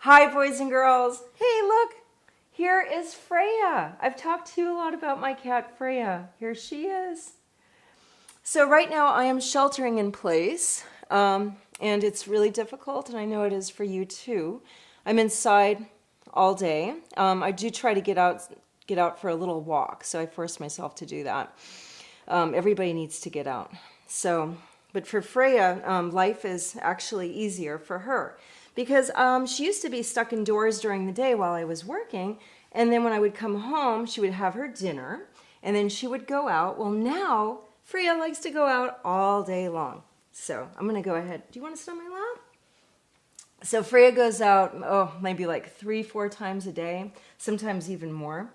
Hi, boys and girls. Hey, look, here is Freya. I've talked to you a lot about my cat, Freya. Here she is. So right now I am sheltering in place, and it's really difficult, and I know it is for you too. I'm inside all day. I do try to get out for a little walk, so I force myself to do that. Everybody needs to get out. But for Freya, life is actually easier for her because she used to be stuck indoors during the day while I was working, and then when I would come home, she would have her dinner, and then she would go out. Well, now Freya likes to go out all day long. So I'm going to go ahead. Do you want to sit on my lap? So Freya goes out, maybe like 3-4 times a day, sometimes even more.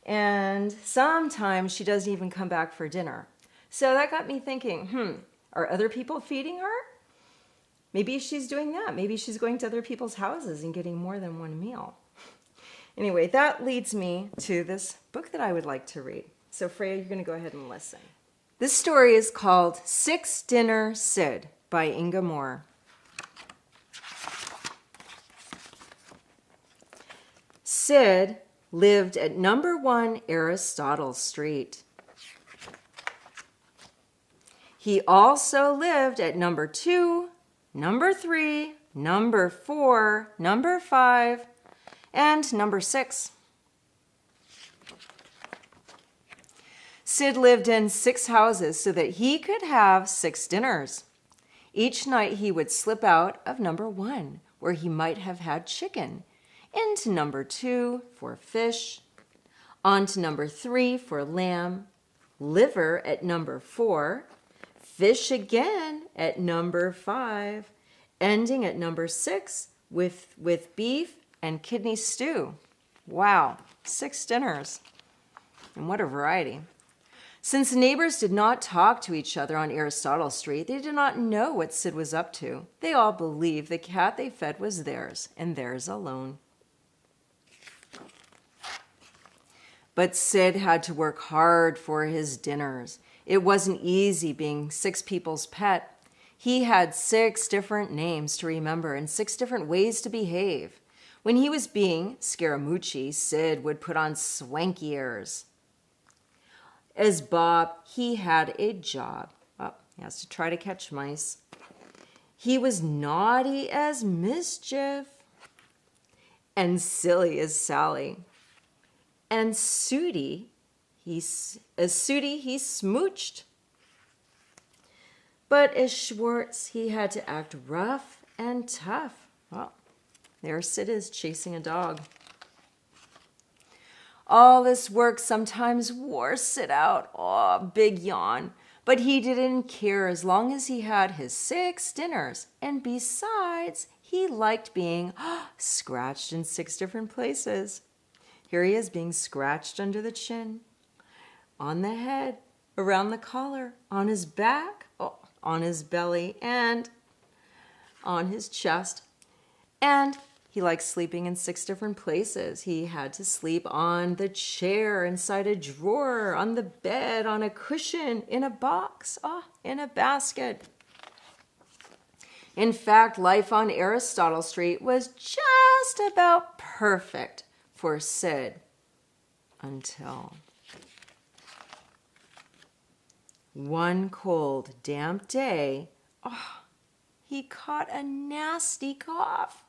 And sometimes she doesn't even come back for dinner. So that got me thinking, are other people feeding her? Maybe she's doing that. Maybe she's going to other people's houses and getting more than one meal. Anyway, that leads me to this book that I would like to read. So Freya, you're going to go ahead and listen. This story is called Six Dinner Sid by Inga Moore. Sid lived at number 1 Aristotle Street. He also lived at number 2, number 3, number 4, number 5, and number 6. Sid lived in 6 houses so that he could have 6 dinners. Each night he would slip out of number 1, where he might have had chicken, into number 2 for fish, on to number 3 for lamb, liver at number 4, fish again at number 5, ending at number 6 with beef and kidney stew. Wow, 6 dinners. And what a variety. Since the neighbors did not talk to each other on Aristotle Street, they did not know what Sid was up to. They all believed the cat they fed was theirs, and theirs alone. But Sid had to work hard for his dinners. It wasn't easy being 6 people's pet. He had 6 different names to remember and 6 different ways to behave. When he was being Scaramucci, Sid would put on swanky airs. As Bob, he had a job. He has to try to catch mice. He was naughty as mischief and silly as Sally. And Sooty, he smooched. But as Schwartz, he had to act rough and tough. Well, there Sid is chasing a dog. All this work sometimes wore Sid out. Oh, big yawn. But he didn't care as long as he had his 6 dinners. And besides, he liked being scratched in 6 different places. Here he is being scratched under the chin, on the head, around the collar, on his back, on his belly, and on his chest. And he likes sleeping in 6 different places. He had to sleep on the chair, inside a drawer, on the bed, on a cushion, in a box, in a basket. In fact, life on Aristotle Street was just about perfect for Sid until one cold, damp day, he caught a nasty cough.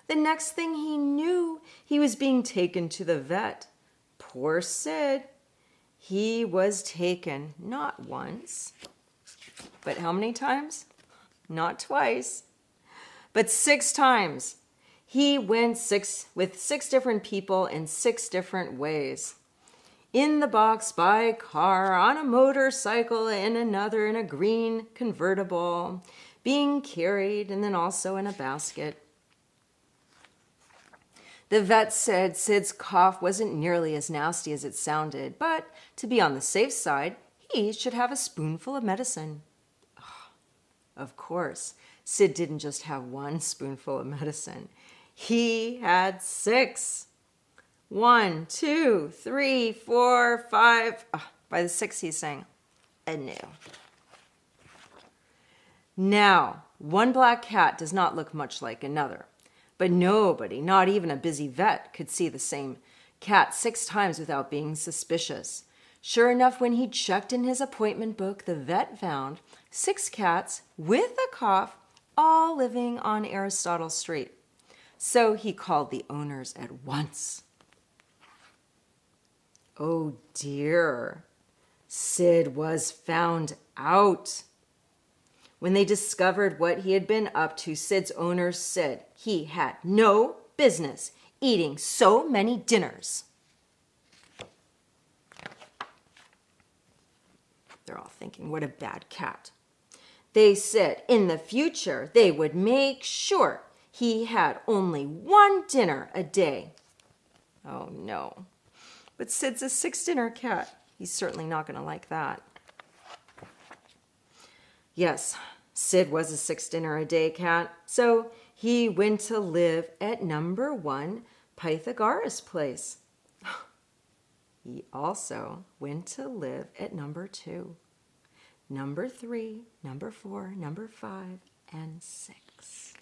The next thing he knew, he was being taken to the vet. Poor Sid. He was taken not once, but how many times? Not twice, but 6 times. He went with 6 different people in 6 different ways. In the box, by car, on a motorcycle, in another, in a green convertible, being carried, and then also in a basket. The vet said Sid's cough wasn't nearly as nasty as it sounded, but to be on the safe side, he should have a spoonful of medicine. Of course, Sid didn't just have 1 spoonful of medicine. He had 6. 1, 2, 3, 4, 5. By the 6th, he's saying, no. Now, one black cat does not look much like another, But nobody, not even a busy vet, could see the same cat 6 times without being suspicious. Sure enough, when he checked in his appointment book, the vet found 6 cats with a cough, all living on Aristotle Street. So he called the owners at once. Oh dear, Sid was found out. When they discovered what he had been up to, Sid's owners said he had no business eating so many dinners. They're all thinking, what a bad cat. They said in the future they would make sure he had only 1 dinner a day. Oh no. But Sid's a 6-dinner cat. He's certainly not going to like that. Yes, Sid was a 6-dinner-a-day cat, so he went to live at number 1 Pythagoras Place. He also went to live at number 2, number 3, number 4, number 5, and 6.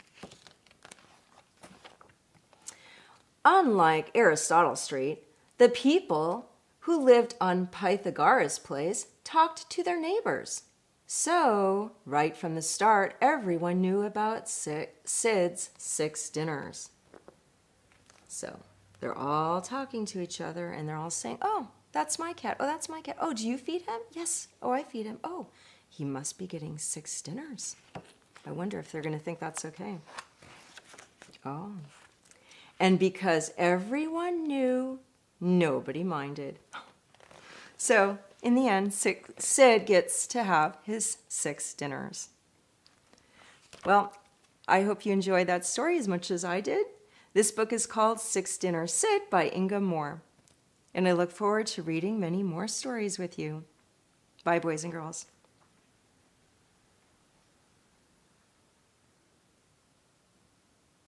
Unlike Aristotle Street, the people who lived on Pythagoras Place talked to their neighbors. So, right from the start, everyone knew about Sid's 6 dinners. So, they're all talking to each other and they're all saying, oh, that's my cat. Oh, that's my cat. Oh, do you feed him? Yes. Oh, I feed him. Oh, he must be getting 6 dinners. I wonder if they're going to think that's okay. Oh. And because everyone knew, nobody minded. So, in the end, Sid gets to have his 6 dinners. Well, I hope you enjoyed that story as much as I did. This book is called 6 Dinner Sid by Inga Moore. And I look forward to reading many more stories with you. Bye, boys and girls.